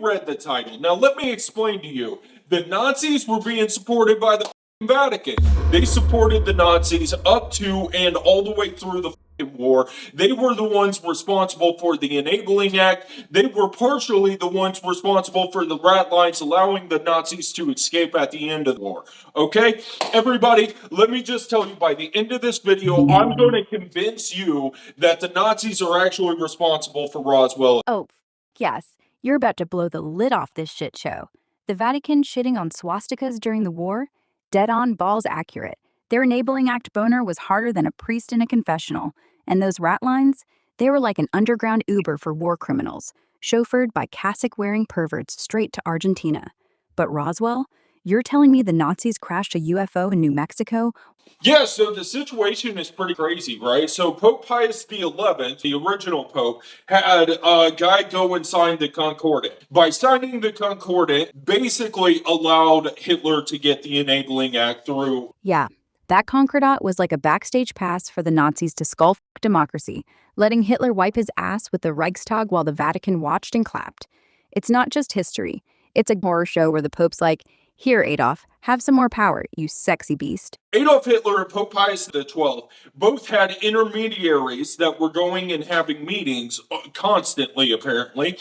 read the title. Now, let me explain to you. The Nazis were being supported by the Vatican. They supported the Nazis up to and all the way through the war. They were the ones responsible for the Enabling Act. They were partially the ones responsible for the rat lines allowing the Nazis to escape at the end of the war. Okay? Everybody, let me just tell you, by the end of this video, I'm going to convince you that the Nazis are actually responsible for Roswell. Oh, yes, you're about to blow the lid off this shit show. The Vatican shitting on swastikas during the war? Dead on, balls accurate. Their Enabling Act boner was harder than a priest in a confessional. And those rat lines? They were like an underground Uber for war criminals, chauffeured by cassock-wearing perverts straight to Argentina. But Roswell? You're telling me the Nazis crashed a UFO in New Mexico? Yeah, so the situation is pretty crazy, right? So Pope Pius XI, the original Pope, had a guy go and sign the Concordat. By signing the Concordat, basically allowed Hitler to get the Enabling Act through. Yeah, that Concordat was like a backstage pass for the Nazis to skull democracy, letting Hitler wipe his ass with the Reichstag while the Vatican watched and clapped. It's not just history. It's a horror show where the Pope's like, "Here, Adolf, have some more power, you sexy beast." Adolf Hitler and Pope Pius XII both had intermediaries that were going and having meetings constantly, apparently,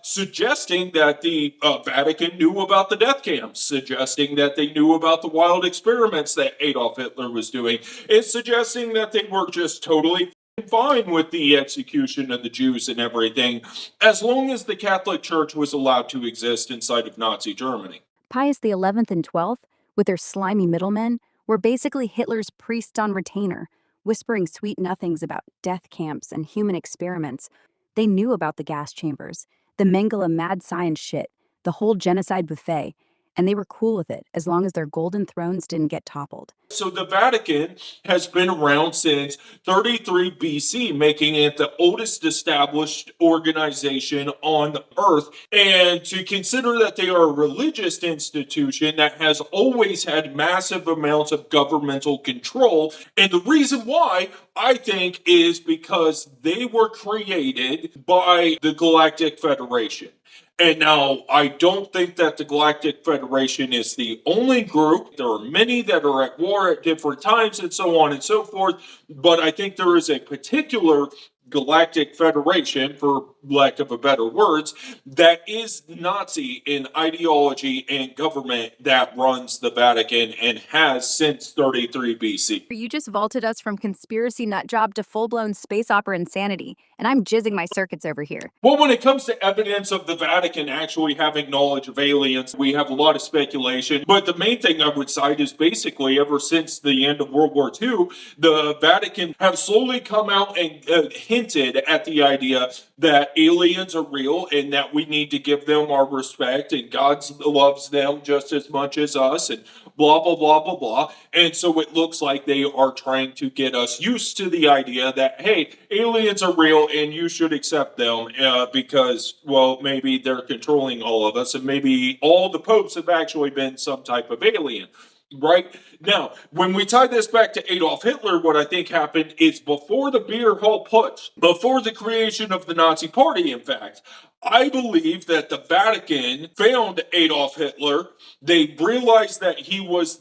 suggesting that the Vatican knew about the death camps, suggesting that they knew about the wild experiments that Adolf Hitler was doing, and suggesting that they were just totally fine with the execution of the Jews and everything, as long as the Catholic Church was allowed to exist inside of Nazi Germany. Pius XI and XII, with their slimy middlemen, were basically Hitler's priests on retainer, whispering sweet nothings about death camps and human experiments. They knew about the gas chambers, the Mengele mad science shit, the whole genocide buffet, and they were cool with it as long as their golden thrones didn't get toppled. So the Vatican has been around since 33 BC, making it the oldest established organization on earth. And to consider that they are a religious institution that has always had massive amounts of governmental control. And the reason why, I think, is because they were created by the Galactic Federation. And now, I don't think that the Galactic Federation is the only group. There are many that are at war at different times and so on and so forth. But I think there is a particular Galactic Federation, for lack of a better words, that is Nazi in ideology and government that runs the Vatican and has since 33 BC. You just vaulted us from conspiracy nut job to full-blown space opera insanity, and I'm jizzing my circuits over here. Well, when it comes to evidence of the Vatican actually having knowledge of aliens, we have a lot of speculation. But the main thing I would cite is basically ever since the end of World War II, the Vatican have slowly come out and hinted at the idea that aliens are real and that we need to give them our respect and God loves them just as much as us and blah, blah, blah, blah, blah. And so it looks like they are trying to get us used to the idea that, hey, aliens are real and you should accept them because, well, maybe they're controlling all of us and maybe all the popes have actually been some type of alien. Right? Now, when we tie this back to Adolf Hitler, what I think happened is before the beer hall putsch, before the creation of the Nazi Party, in fact, I believe that the Vatican found Adolf Hitler. They realized that he was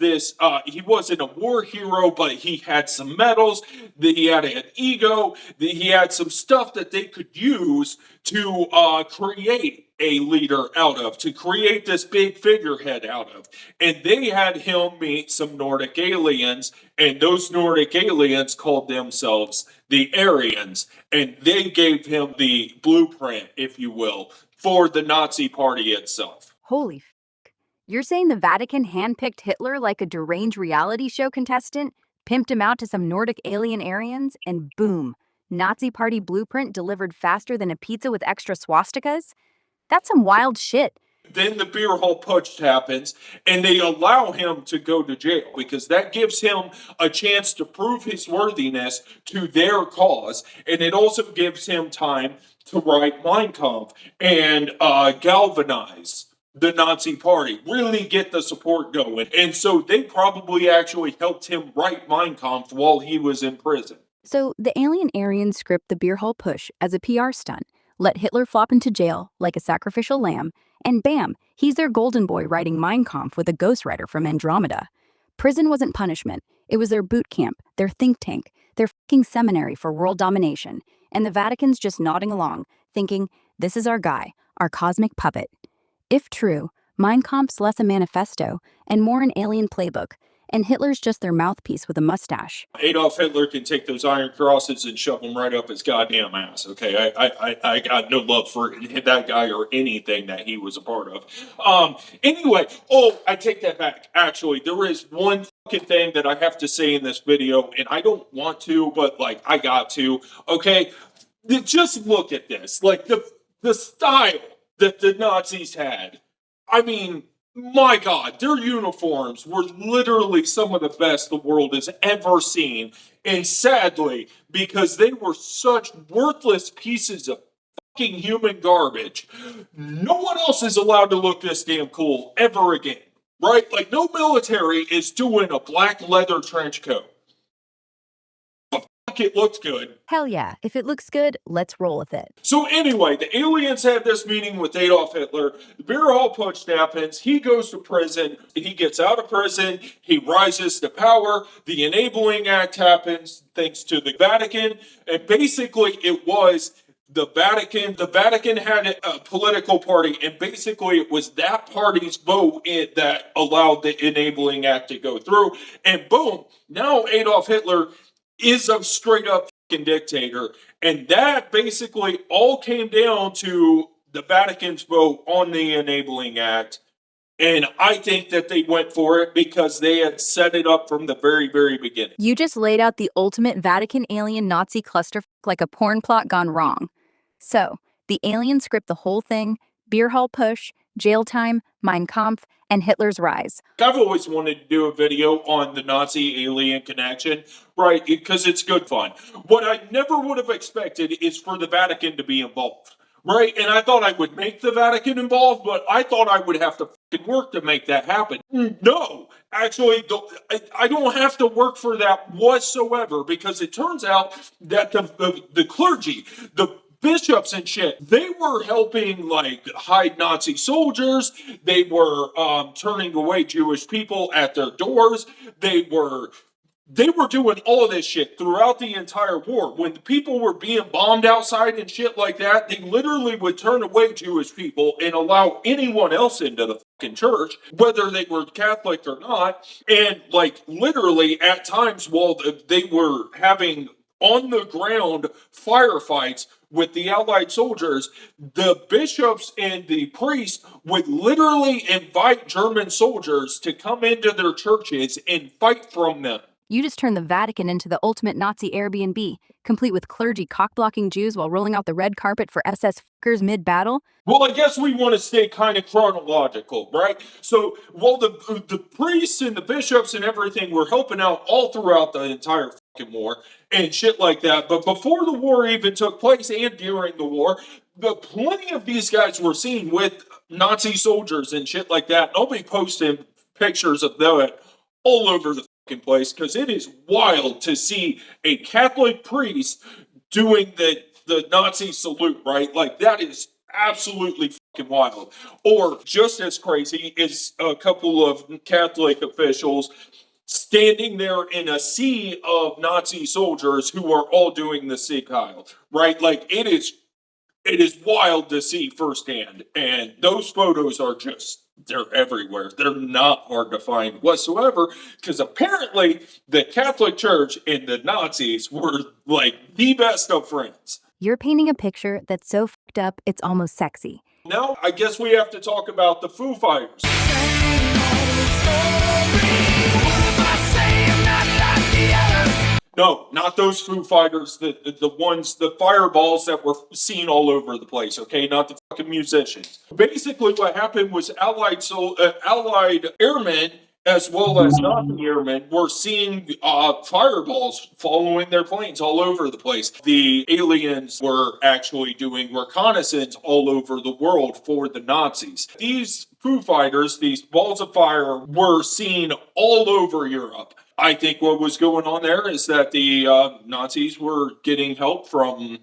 he wasn't a war hero, but he had some medals, that he had an ego, that he had some stuff that they could use to create a leader out of, to create this big figurehead out of. And they had him meet some Nordic aliens, and those Nordic aliens called themselves the Aryans, and they gave him the blueprint, if you will, for the Nazi Party itself. Holy f***. You're saying the Vatican handpicked Hitler like a deranged reality show contestant, pimped him out to some Nordic alien Aryans, and boom, Nazi Party blueprint delivered faster than a pizza with extra swastikas? That's some wild shit. Then the beer hall putsch happens, and they allow him to go to jail because that gives him a chance to prove his worthiness to their cause, and it also gives him time to write Mein Kampf and galvanize the Nazi Party, really get the support going. And so they probably actually helped him write Mein Kampf while he was in prison. So the alien Aryans script the beer hall push as a PR stunt, let Hitler flop into jail like a sacrificial lamb, and bam, he's their golden boy writing Mein Kampf with a ghostwriter from Andromeda. Prison wasn't punishment, it was their boot camp, their think tank, their fucking seminary for world domination, and the Vatican's just nodding along, thinking, this is our guy, our cosmic puppet. If true, Mein Kampf's less a manifesto and more an alien playbook, and Hitler's just their mouthpiece with a mustache. Adolf Hitler can take those iron crosses and shove them right up his goddamn ass. Okay, I got no love for that guy or anything that he was a part of. Anyway, I take that back. Actually, there is one fucking thing that I have to say in this video, and I don't want to, but like I got to. Okay, just look at this. Like the style that the Nazis had. I mean, my God, their uniforms were literally some of the best the world has ever seen. And sadly, because they were such worthless pieces of fucking human garbage, no one else is allowed to look this damn cool ever again. Right? Like, no military is doing a black leather trench coat. It looks good. Hell yeah, if it looks good, let's roll with it. So anyway, the aliens had this meeting with Adolf Hitler. The beer hall putsch happens. He goes to prison. He gets out of prison. He rises to power. The Enabling Act happens thanks to the Vatican. And basically it was the Vatican. The Vatican had a political party, and basically it was that party's vote that allowed the Enabling Act to go through. And boom, now Adolf Hitler is a straight up fucking dictator. And that basically all came down to the Vatican's vote on the Enabling Act. And I think that they went for it because they had set it up from the very, very beginning. You just laid out the ultimate Vatican alien Nazi clusterfuck like a porn plot gone wrong. So, the aliens script the whole thing, beer hall push, jail time, Mein Kampf, and Hitler's rise. I've always wanted to do a video on the Nazi alien connection, right? Because it's good fun. What I never would have expected is for the Vatican to be involved, right? And I thought I would make the Vatican involved, but I thought I would have to fucking work to make that happen. No, actually, I don't have to work for that whatsoever, because it turns out that the clergy, the bishops and shit, they were helping like hide Nazi soldiers. They were turning away Jewish people at their doors. They were doing all of this shit throughout the entire war. When the people were being bombed outside and shit like that, they literally would turn away Jewish people and allow anyone else into the fucking church, whether they were Catholic or not. And like literally at times while they were having on the ground firefights with the Allied soldiers, the bishops and the priests would literally invite German soldiers to come into their churches and fight from them. You just turned the Vatican into the ultimate Nazi Airbnb, complete with clergy cock-blocking Jews while rolling out the red carpet for SS fuckers mid-battle. Well, I guess we want to stay kind of chronological, right? So while the priests and the bishops and everything were helping out all throughout the entire fucking war and shit like that, but before the war even took place and during the war, plenty of these guys were seen with Nazi soldiers and shit like that. And I'll be posting pictures of that all over the fucking place, because it is wild to see a Catholic priest doing the Nazi salute, right? Like, that is absolutely fucking wild. Or just as crazy is a couple of Catholic officials standing there in a sea of Nazi soldiers who are all doing the Sieg Heil, right? Like, it is wild to see firsthand. And those photos are just, they're everywhere. They're not hard to find whatsoever, because apparently the Catholic Church and the Nazis were like the best of friends. You're painting a picture that's so fucked up, it's almost sexy. Now, I guess we have to talk about the Foo Fighters. No, not those Foo Fighters, the ones, the fireballs that were seen all over the place, okay? Not the fucking musicians. Basically, what happened was Allied airmen, as well as Nazi airmen, were seeing fireballs following their planes all over the place. The aliens were actually doing reconnaissance all over the world for the Nazis. These Foo Fighters, these balls of fire, were seen all over Europe. I think what was going on there is that the Nazis were getting help from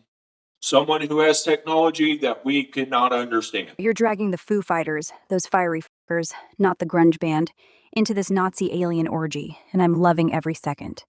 someone who has technology that we cannot understand. You're dragging the Foo Fighters, those fiery fuckers, not the grunge band, into this Nazi alien orgy, and I'm loving every second.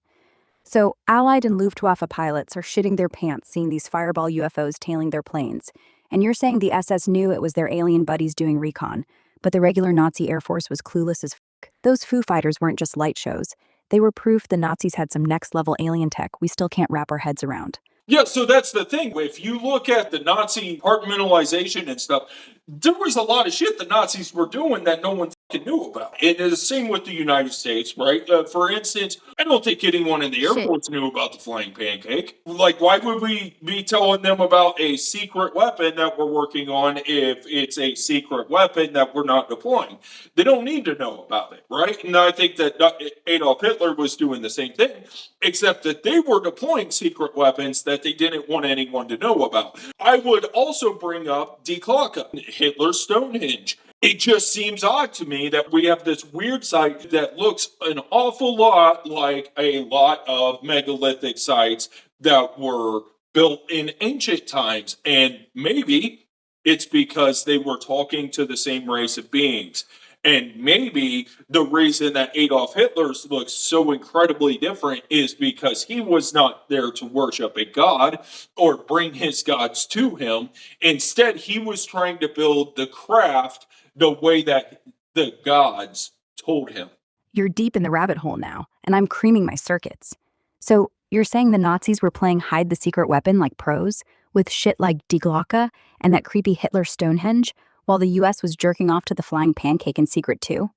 So, Allied and Luftwaffe pilots are shitting their pants seeing these fireball UFOs tailing their planes. And you're saying the SS knew it was their alien buddies doing recon, but the regular Nazi Air Force was clueless as fuck. Those Foo Fighters weren't just light shows. They were proof the Nazis had some next level alien tech we still can't wrap our heads around. Yeah, so that's the thing. If you look at the Nazi compartmentalization and stuff, there was a lot of shit the Nazis were doing that no one fucking knew about. And it's the same with the United States, right? For instance, I don't think anyone in the Air Force knew about the flying pancake. Like, why would we be telling them about a secret weapon that we're working on if it's a secret weapon that we're not deploying? They don't need to know about it, right? And I think that Adolf Hitler was doing the same thing, except that they were deploying secret weapons that they didn't want anyone to know about. I would also bring up Die Glocke, Hitler's Stonehenge. It just seems odd to me that we have this weird site that looks an awful lot like a lot of megalithic sites that were built in ancient times. And maybe it's because they were talking to the same race of beings. And maybe the reason that Adolf Hitler's looks so incredibly different is because he was not there to worship a god or bring his gods to him. Instead, he was trying to build the craft the way that the gods told him. You're deep in the rabbit hole now, and I'm creaming my circuits. So, you're saying the Nazis were playing hide the secret weapon like pros, with shit like Die Glocke and that creepy Hitler Stonehenge, while the US was jerking off to the flying pancake in secret too?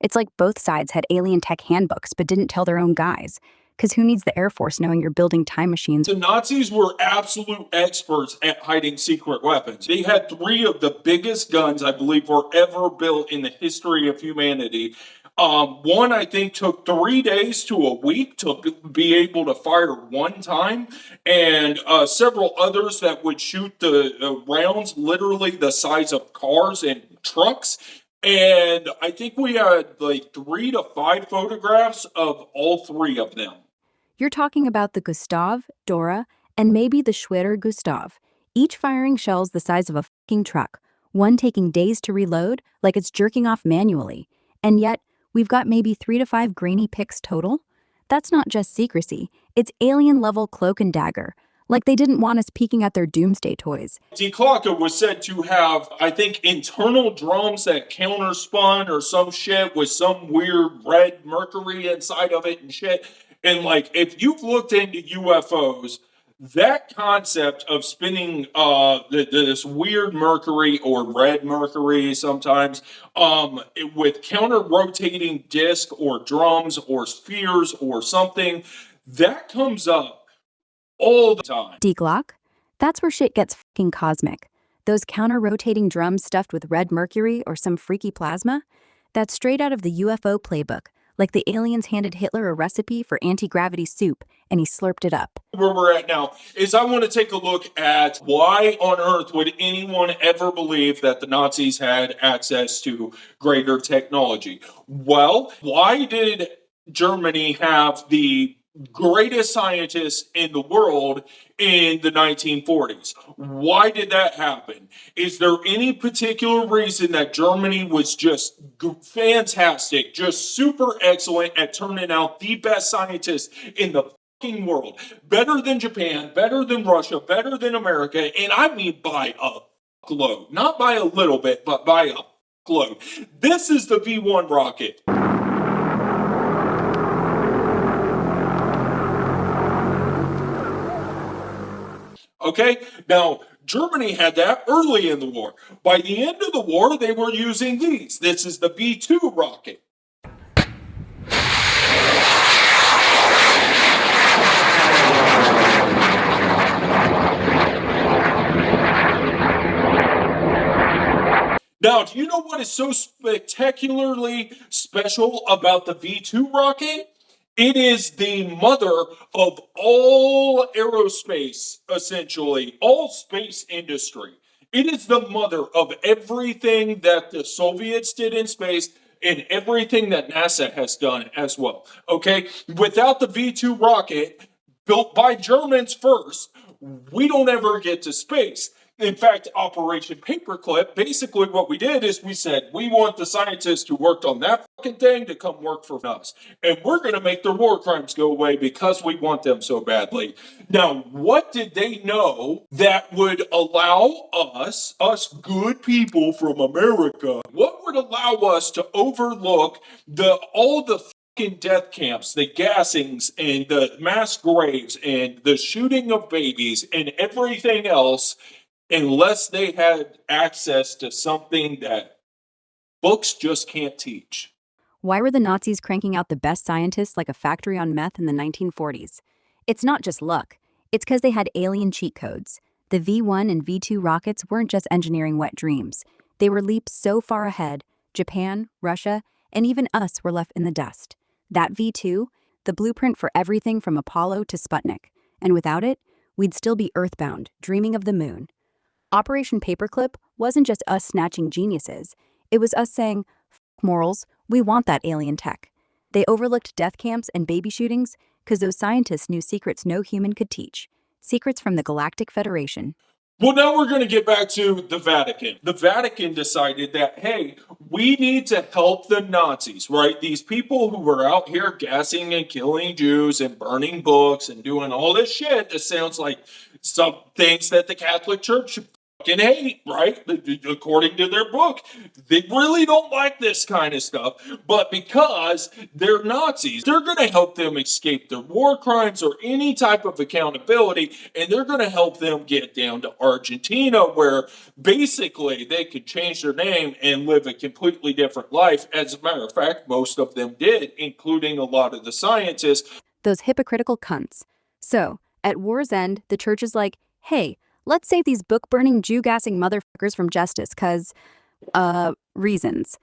It's like both sides had alien tech handbooks but didn't tell their own guys. Because who needs the Air Force knowing you're building time machines? The Nazis were absolute experts at hiding secret weapons. They had 3 of the biggest guns, I believe, were ever built in the history of humanity. One, I think, took 3 days to a week to be able to fire one time, and several others that would shoot the rounds literally the size of cars and trucks. And I think we had like 3 to 5 photographs of all 3 of them. You're talking about the Gustav, Dora, and maybe the Schwerer Gustav, each firing shells the size of a fucking truck, one taking days to reload like it's jerking off manually. And yet, we've got maybe 3 to 5 grainy pics total? That's not just secrecy, it's alien-level cloak and dagger, like they didn't want us peeking at their doomsday toys. Die Glocke was said to have, I think, internal drums that counterspun or some shit with some weird red mercury inside of it and shit. And like, if you've looked into UFOs, that concept of spinning this weird mercury or red mercury sometimes with counter rotating disc or drums or spheres or something, that comes up all the time. Die Glocke? That's where shit gets fucking cosmic. Those counter-rotating drums stuffed with red mercury or some freaky plasma? That's straight out of the UFO playbook, like the aliens handed Hitler a recipe for anti-gravity soup and he slurped it up. Where we're at now is I want to take a look at why on earth would anyone ever believe that the Nazis had access to greater technology? Well, why did Germany have the greatest scientists in the world in the 1940s? Why did that happen? Is there any particular reason that Germany was just fantastic, just super excellent at turning out the best scientists in the fucking world? Better than Japan, better than Russia, better than America, and I mean by a load. Not by a little bit, but by a load. This is the V1 rocket. Okay, now Germany had that early in the war. By the end of the war, they were using these. This is the V2 rocket. Now, do you know what is so spectacularly special about the V2 rocket? It is the mother of all aerospace, essentially, all space industry. It is the mother of everything that the Soviets did in space and everything that NASA has done as well. Okay? Without the V2 rocket, built by Germans first, we don't ever get to space. In fact, Operation Paperclip, basically what we did is we said, we want the scientists who worked on that fucking thing to come work for us. And we're going to make their war crimes go away because we want them so badly. Now, what did they know that would allow us good people from America, what would allow us to overlook all the death camps, the gassings and the mass graves and the shooting of babies and everything else, unless they had access to something that books just can't teach? Why were the Nazis cranking out the best scientists like a factory on meth in the 1940s? It's not just luck. It's because they had alien cheat codes. The V-1 and V-2 rockets weren't just engineering wet dreams. They were leaps so far ahead, Japan, Russia, and even us were left in the dust. That V-2, the blueprint for everything from Apollo to Sputnik. And without it, we'd still be earthbound, dreaming of the moon. Operation Paperclip wasn't just us snatching geniuses. It was us saying, "F morals, we want that alien tech." They overlooked death camps and baby shootings because those scientists knew secrets no human could teach. Secrets from the Galactic Federation. Well, now we're going to get back to the Vatican. The Vatican decided that, hey, we need to help the Nazis, right? These people who were out here gassing and killing Jews and burning books and doing all this shit that sounds like some things that the Catholic Church fucking hate, right? According to their book. They really don't like this kind of stuff. But because they're Nazis, they're going to help them escape their war crimes or any type of accountability. And they're going to help them get down to Argentina, where basically they could change their name and live a completely different life. As a matter of fact, most of them did, including a lot of the scientists. Those hypocritical cunts. So, at war's end, the church is like, hey, let's save these book-burning, Jew-gassing motherfuckers from justice, reasons.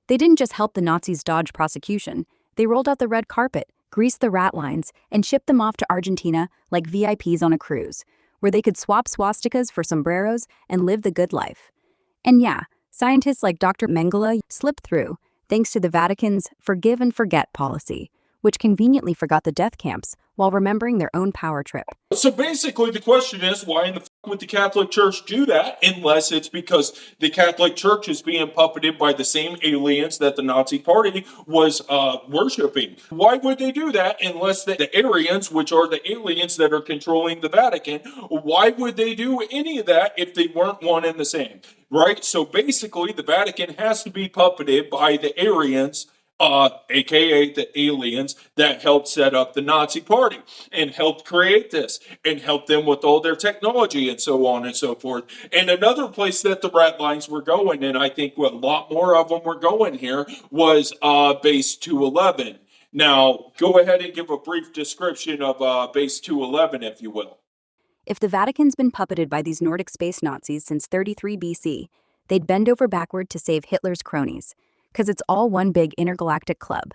They didn't just help the Nazis dodge prosecution. They rolled out the red carpet, greased the rat lines, and shipped them off to Argentina like VIPs on a cruise, where they could swap swastikas for sombreros and live the good life. And yeah, scientists like Dr. Mengele slipped through, thanks to the Vatican's forgive and forget policy, which conveniently forgot the death camps while remembering their own power trip. So basically, the question is, why in the fuck would the Catholic Church do that unless it's because the Catholic Church is being puppeted by the same aliens that the Nazi Party was worshiping? Why would they do that unless the Aryans, which are the aliens that are controlling the Vatican, why would they do any of that if they weren't one and the same? Right? So basically, the Vatican has to be puppeted by the Aryans, aka the aliens that helped set up the Nazi Party and helped create this and helped them with all their technology and so on and so forth. And another place that the rat lines were going, and I think a lot more of them were going here, was Base 211. Now, go ahead and give a brief description of Base 211, if you will. If the Vatican's been puppeted by these Nordic space Nazis since 33 BC, they'd bend over backward to save Hitler's cronies. Because it's all one big intergalactic club.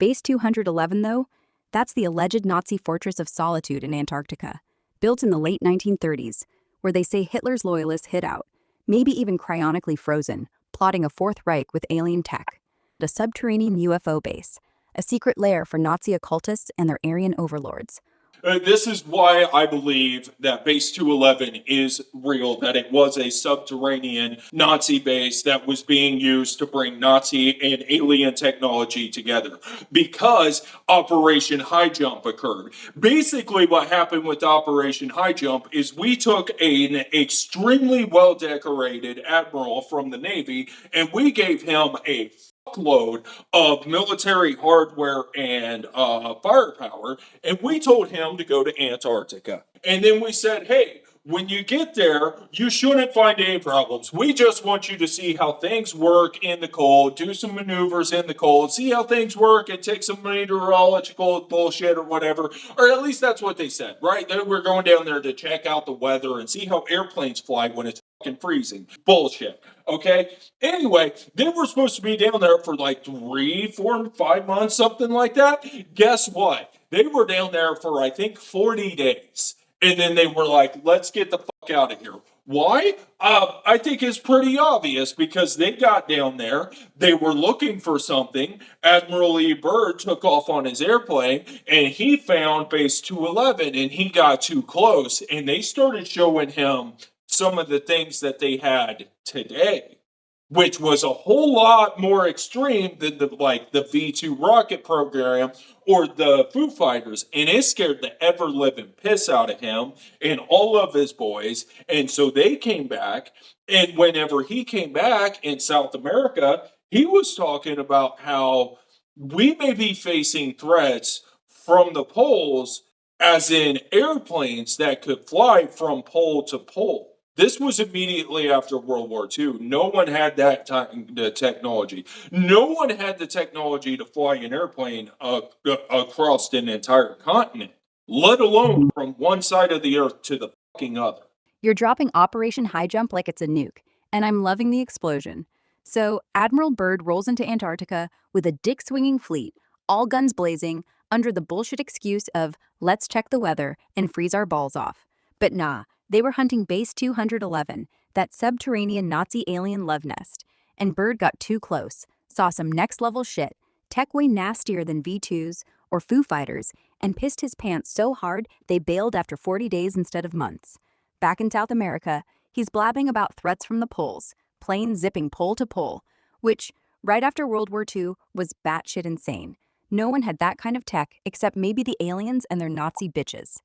Base 211, though, that's the alleged Nazi fortress of solitude in Antarctica, built in the late 1930s, where they say Hitler's loyalists hid out, maybe even cryonically frozen, plotting a Fourth Reich with alien tech. A subterranean UFO base, a secret lair for Nazi occultists and their Aryan overlords. This is why I believe that Base 211 is real, that it was a subterranean Nazi base that was being used to bring Nazi and alien technology together, because Operation High Jump occurred. Basically, what happened with Operation High Jump is we took an extremely well-decorated admiral from the Navy, and we gave him a load of military hardware and firepower, and we told him to go to Antarctica. And then we said, hey, when you get there, you shouldn't find any problems. We just want you to see how things work in the cold, do some maneuvers in the cold, see how things work, and take some meteorological bullshit or whatever. Or at least that's what they said, right? They were going down there to check out the weather and see how airplanes fly when it's fucking freezing. Bullshit. Okay? Anyway, they were supposed to be down there for like 3, 4, 5 months, something like that. Guess what? They were down there for, I think, 40 days. And then they were like, let's get the fuck out of here. Why? I think it's pretty obvious because they got down there, they were looking for something. Admiral E. Byrd took off on his airplane and he found base 211 and he got too close and they started showing him some of the things that they had today, which was a whole lot more extreme than the V2 rocket program or the Foo Fighters, and it scared the ever living piss out of him and all of his boys. And so they came back, and whenever he came back in South America, he was talking about how we may be facing threats from the poles, as in airplanes that could fly from pole to pole. This was immediately after World War II. No one had that time, the technology. No one had the technology to fly an airplane across an entire continent, let alone from one side of the earth to the fucking other. You're dropping Operation High Jump like it's a nuke, and I'm loving the explosion. So, Admiral Byrd rolls into Antarctica with a dick-swinging fleet, all guns blazing, under the bullshit excuse of, let's check the weather and freeze our balls off. But nah, they were hunting Base 211, that subterranean Nazi alien love nest. And Byrd got too close, saw some next-level shit, tech way nastier than V2s or Foo Fighters, and pissed his pants so hard they bailed after 40 days instead of months. Back in South America, he's blabbing about threats from the poles, planes zipping pole to pole, which, right after World War II, was batshit insane. No one had that kind of tech except maybe the aliens and their Nazi bitches.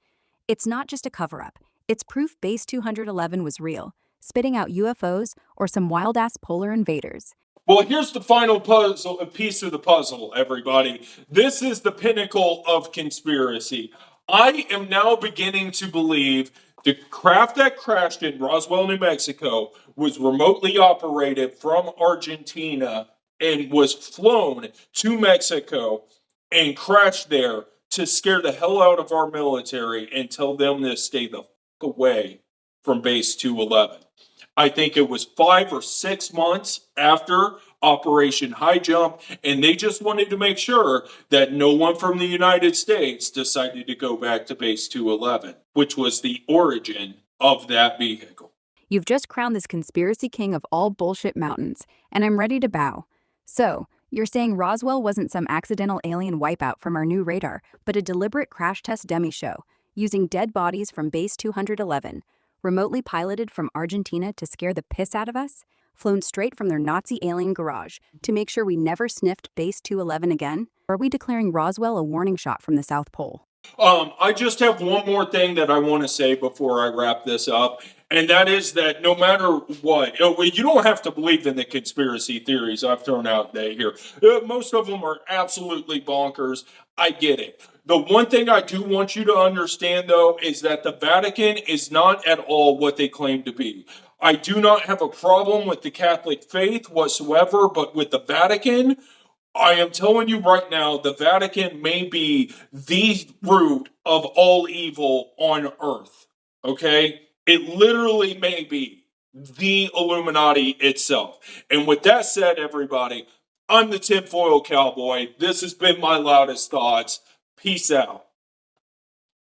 It's not just a cover-up. It's proof Base 211 was real, spitting out UFOs or some wild-ass polar invaders. Well, here's the final puzzle, a piece of the puzzle, everybody. This is the pinnacle of conspiracy. I am now beginning to believe the craft that crashed in Roswell, New Mexico was remotely operated from Argentina and was flown to Mexico and crashed there to scare the hell out of our military and tell them to stay the fuck away from Base 211. I think it was 5 or 6 months after Operation High Jump, and they just wanted to make sure that no one from the United States decided to go back to Base 211, which was the origin of that vehicle. You've just crowned this conspiracy king of all bullshit mountains, and I'm ready to bow. So, you're saying Roswell wasn't some accidental alien wipeout from our new radar, but a deliberate crash test dummy show, using dead bodies from Base 211, remotely piloted from Argentina to scare the piss out of us, flown straight from their Nazi alien garage to make sure we never sniffed Base 211 again? Or are we declaring Roswell a warning shot from the South Pole? I just have one more thing that I want to say before I wrap this up, and that is that no matter what, you don't have to believe in the conspiracy theories I've thrown out there here. Most of them are absolutely bonkers. I get it. The one thing I do want you to understand, though, is that the Vatican is not at all what they claim to be. I do not have a problem with the Catholic faith whatsoever, but with the Vatican, I am telling you right now, the Vatican may be the root of all evil on earth. Okay? It literally may be the Illuminati itself. And with that said, everybody, I'm the tinfoil cowboy. This has been my loudest thoughts. Peace out.